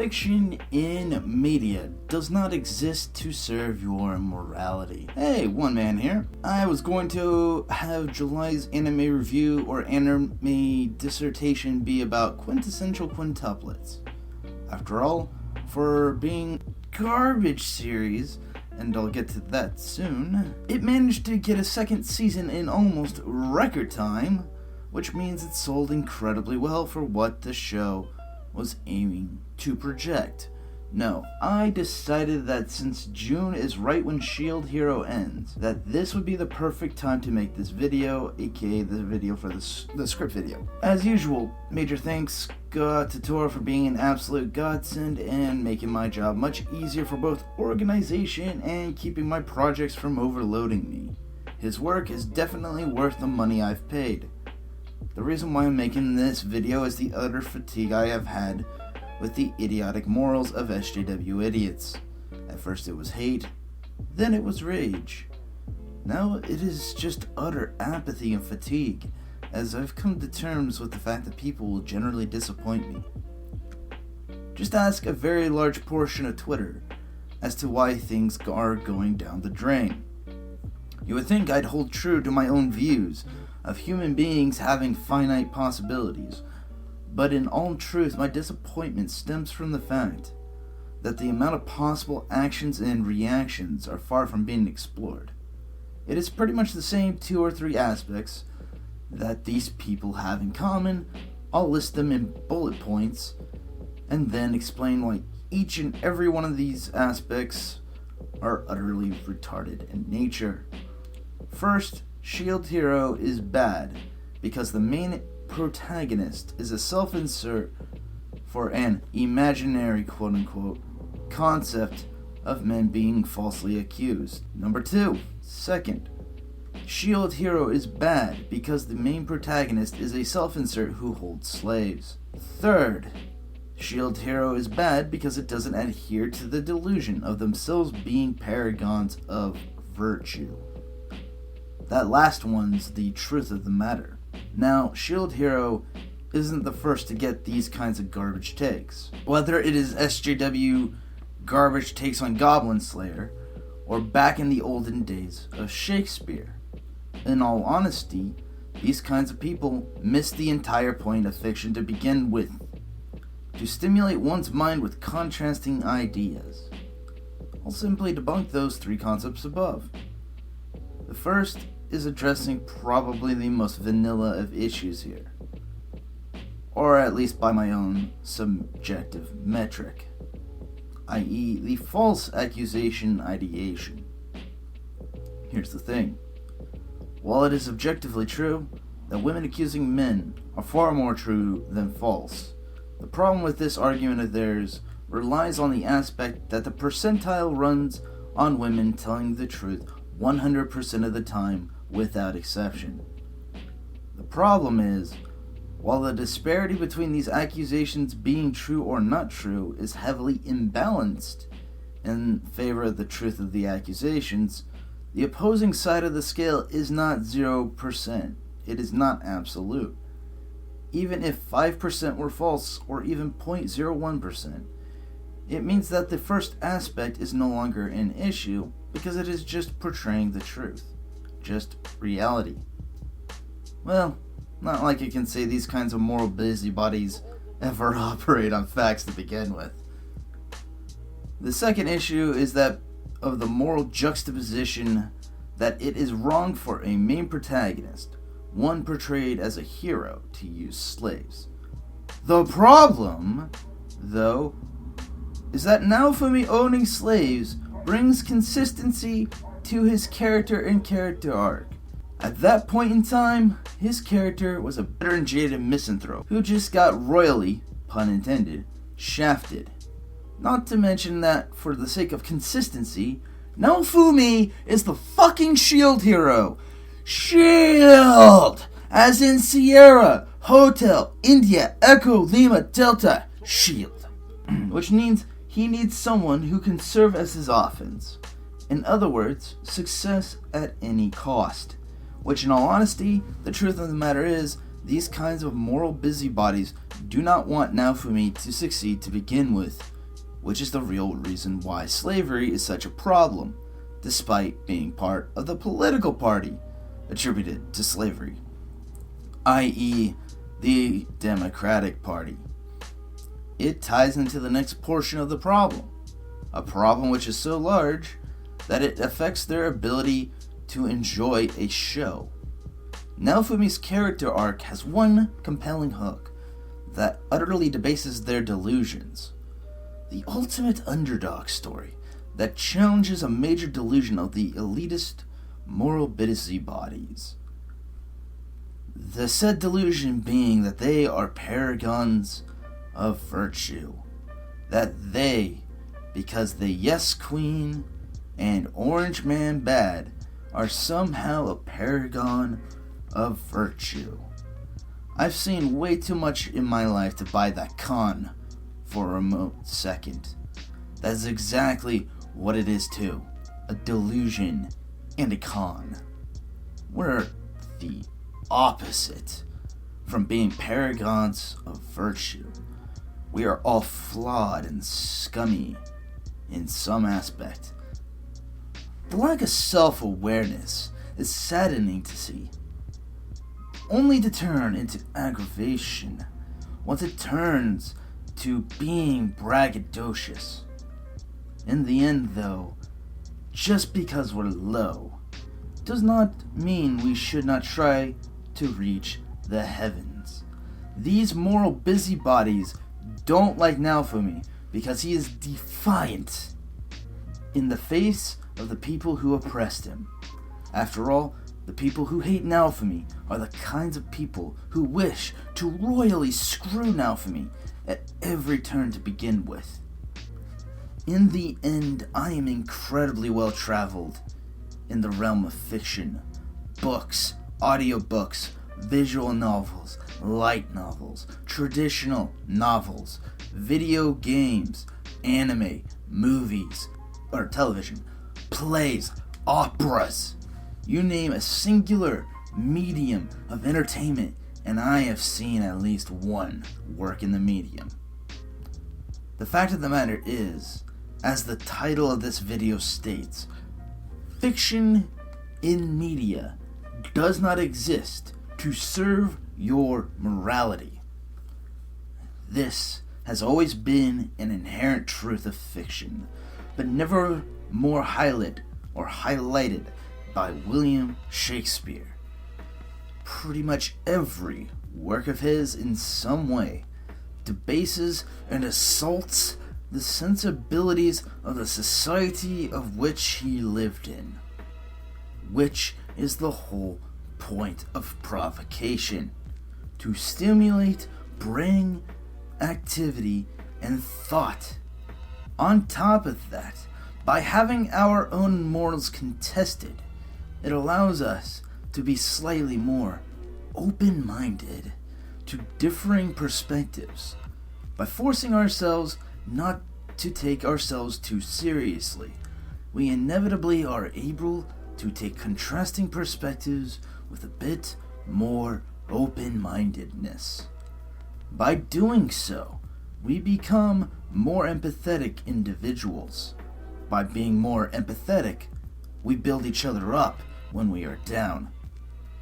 Fiction in media does not exist to serve your morality. Hey, one man here. I was going to have July's anime review or anime dissertation be about quintessential quintuplets. After all, for being garbage series, and I'll get to that soon, it managed to get a second season in almost record time, which means it sold incredibly well for what the show was aiming to project. No, I decided that since June is right when Shield Hero ends, that this would be the perfect time to make this video, aka the video for the script video. As usual, major thanks to Tora for being an absolute godsend and making my job much easier for both organization and keeping my projects from overloading me. His work is definitely worth the money I've paid. The reason why I'm making this video is the utter fatigue I have had with the idiotic morals of SJW idiots. At first it was hate, then it was rage. Now it is just utter apathy and fatigue, as I've come to terms with the fact that people will generally disappoint me. Just ask a very large portion of Twitter as to why things are going down the drain. You would think I'd hold true to my own views of human beings having finite possibilities, but in all truth, my disappointment stems from the fact that the amount of possible actions and reactions are far from being explored. It is pretty much the same 2 or 3 aspects that these people have in common. I'll list them in bullet points and then explain why each and every one of these aspects are utterly retarded in nature. First, Shield Hero is bad because the main protagonist is a self-insert for an imaginary quote-unquote concept of men being falsely accused. Number 2. Second, Shield Hero is bad because the main protagonist is a self-insert who holds slaves. Third, Shield Hero is bad because it doesn't adhere to the delusion of themselves being paragons of virtue. That last one's the truth of the matter. Now, Shield Hero isn't the first to get these kinds of garbage takes. Whether it is SJW garbage takes on Goblin Slayer, or back in the olden days of Shakespeare. In all honesty, these kinds of people miss the entire point of fiction to begin with, to stimulate one's mind with contrasting ideas. I'll simply debunk those 3 concepts above. The first is addressing probably the most vanilla of issues here, or at least by my own subjective metric, i.e. the false accusation ideation. Here's the thing. While it is objectively true that women accusing men are far more true than false, the problem with this argument of theirs relies on the aspect that the percentile runs on women telling the truth 100% of the time without exception. The problem is, while the disparity between these accusations being true or not true is heavily imbalanced in favor of the truth of the accusations, the opposing side of the scale is not 0%. It is not absolute. Even if 5% were false, or even 0.01%, it means that the first aspect is no longer an issue because it is just portraying the truth. Just reality. Well, not like you can say these kinds of moral busybodies ever operate on facts to begin with. The second issue is that of the moral juxtaposition that it is wrong for a main protagonist, one portrayed as a hero, to use slaves. The problem, though, is that Naofumi owning slaves brings consistency to his character and character arc. At that point in time, his character was a bitter and jaded misanthrope who just got royally, pun intended, shafted. Not to mention that, for the sake of consistency, Naofumi is the fucking Shield Hero. Shield! As in Sierra, Hotel, India, Echo, Lima, Delta, Shield. Which means he needs someone who can serve as his offense. In other words, success at any cost. Which, in all honesty, the truth of the matter is These kinds of moral busybodies do not want Naofumi to succeed to begin with, which is the real reason why slavery is such a problem, despite being part of the political party attributed to slavery, i.e., the Democratic Party. It ties into the next portion of the problem, a problem which is so large that it affects their ability to enjoy a show. Naofumi's character arc has one compelling hook that utterly debases their delusions. The ultimate underdog story that challenges a major delusion of the elitist moral busybodies. The said delusion being that they are paragons of virtue. That they, because the Yes Queen and Orange Man Bad are somehow a paragon of virtue. I've seen way too much in my life to buy that con for a remote second. That's exactly what it is too. A delusion and a con. We're the opposite from being paragons of virtue. We are all flawed and scummy in some aspect. The lack of self-awareness is saddening to see, only to turn into aggravation once it turns to being braggadocious. In the end, though, just because we're low does not mean we should not try to reach the heavens. These moral busybodies don't like Naofumi because he is defiant in the face of the people who oppressed him. After all, the people who hate Naofumi are the kinds of people who wish to royally screw Naofumi at every turn to begin with. In the end, I am incredibly well traveled in the realm of fiction, books, audiobooks, visual novels, light novels, traditional novels, video games, anime, movies, or television, plays, operas. You name a singular medium of entertainment, and I have seen at least one work in the medium. The fact of the matter is, as the title of this video states, fiction in media does not exist to serve your morality. This has always been an inherent truth of fiction, but never more highlighted by William Shakespeare. Pretty much every work of his in some way debases and assaults the sensibilities of the society of which he lived in, which is the whole point of provocation, to stimulate brain activity and thought. On top of that, by having our own morals contested, it allows us to be slightly more open-minded to differing perspectives. By forcing ourselves not to take ourselves too seriously, we inevitably are able to take contrasting perspectives with a bit more open-mindedness. By doing so, we become more empathetic individuals. By being more empathetic, we build each other up when we are down.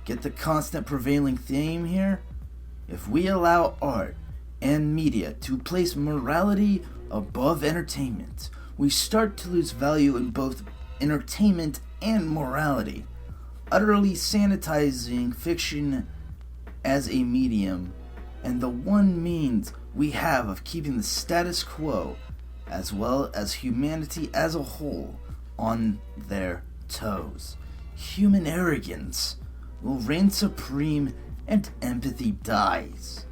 Get the constant prevailing theme here? If we allow art and media to place morality above entertainment, we start to lose value in both entertainment and morality, utterly sanitizing fiction as a medium and the one means we have of keeping the status quo as well as humanity as a whole on their toes. Human arrogance will reign supreme and empathy dies.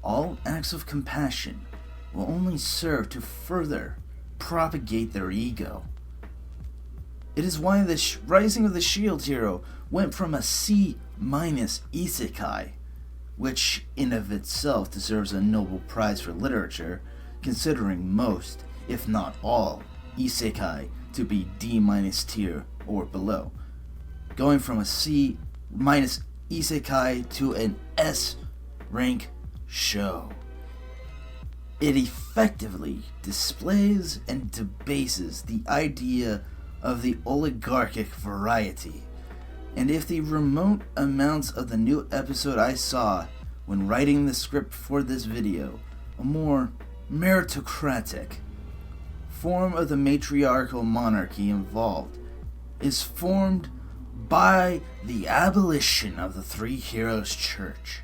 All acts of compassion will only serve to further propagate their ego. It is why the Rising of the Shield Hero went from a C- isekai, which in of itself deserves a Nobel Prize for literature, considering most, if not all, isekai to be D- tier or below. Going from a C- Isekai to an S rank show. It effectively displays and debases the idea of the oligarchic variety, and if the remote amounts of the new episode I saw when writing the script for this video, a more meritocratic form of the matriarchal monarchy involved is formed by the abolition of the Three Heroes Church.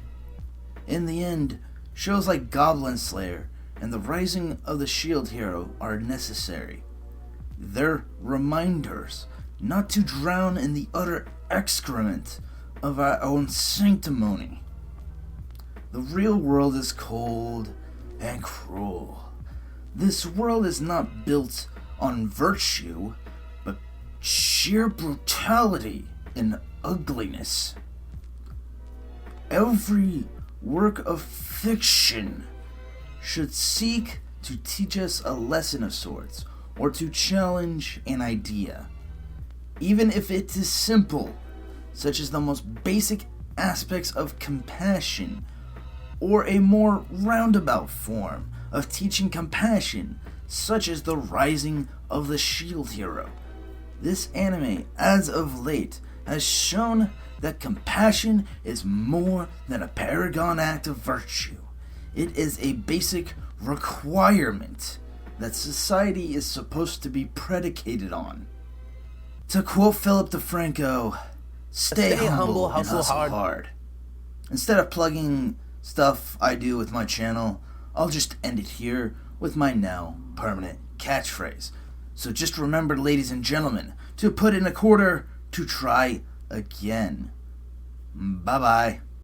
In the end, shows like Goblin Slayer and the Rising of the Shield Hero are necessary. They're reminders not to drown in the utter excrement of our own sanctimony. The real world is cold and cruel. This world is not built on virtue, but sheer brutality and ugliness. Every work of fiction should seek to teach us a lesson of sorts, or to challenge an idea, even if it is simple, such as the most basic aspects of compassion, or a more roundabout form of teaching compassion, such as the Rising of the Shield Hero. This anime, as of late, has shown that compassion is more than a paragon act of virtue. It is a basic requirement that society is supposed to be predicated on. To quote Philip DeFranco, stay humble and hustle hard. Instead of plugging stuff I do with my channel, I'll just end it here with my now permanent catchphrase. So just remember, ladies and gentlemen, to put in a quarter to try again. Bye-bye.